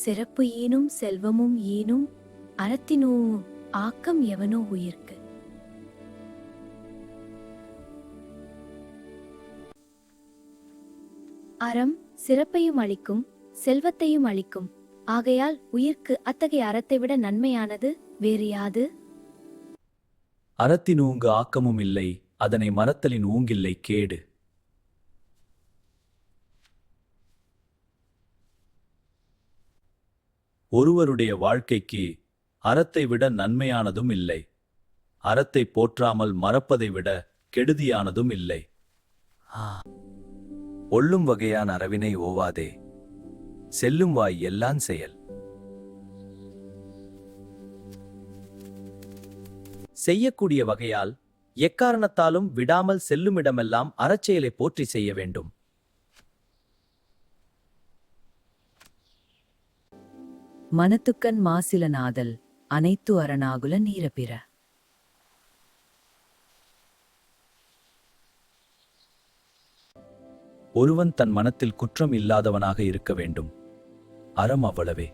சிறப்பு ஈனும் செல்வமும் ஈனும் அறத்தினோ ஆக்கம் எவனோ உயிர்க்கு. அறம் சிறப்பையும் அளிக்கும் செல்வத்தையும் அளிக்கும். ஆகையால் உயிர்க்கு அத்தகைய அறத்தை விட நன்மையானது வேறு யாது? அறத்தின் ஊங்கு ஆக்கமும் இல்லை, அதனை மறத்தலின் ஊங்கில்லை கேடு. ஒருவருடைய வாழ்க்கைக்கு அறத்தை விட நன்மையானதும் இல்லை, அறத்தை போற்றாமல் மறப்பதை விட கெடுதியானதும் இல்லை. ஒள்ளும் வகையான அறவினை ஓவாதே, செல்லும் வாய் எல்லான் செயல். செய்யக்கூடிய வகையால் எக்காரணத்தாலும் விடாமல் செல்லுமிடமெல்லாம் அறச்செயலை போற்றி செய்ய வேண்டும். மனத்துக்கண் மாசில நாதல் அனைத்து அரணாகுல நீரபிற. ஒருவன் தன் மனத்தில் குற்றம் இல்லாதவனாக இருக்க வேண்டும். அறம் அவ்வளவே.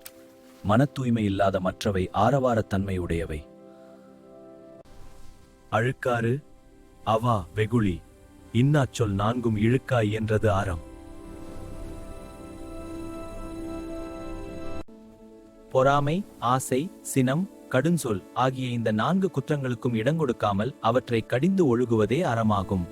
மன தூய்மை இல்லாத மற்றவை ஆரவாரத்தன்மை உடையவை. அழுக்காறு அவா வெகுளி இன்னாச்சொல் நான்கும் இழுக்காய் என்றது அறம். பொறாமை, ஆசை, சினம், கடுஞ்சொல் ஆகிய இந்த 4 குற்றங்களுக்கும் இடங்கொடுக்காமல் அவற்றை கடிந்து ஒழுகுவதே அறமாகும்.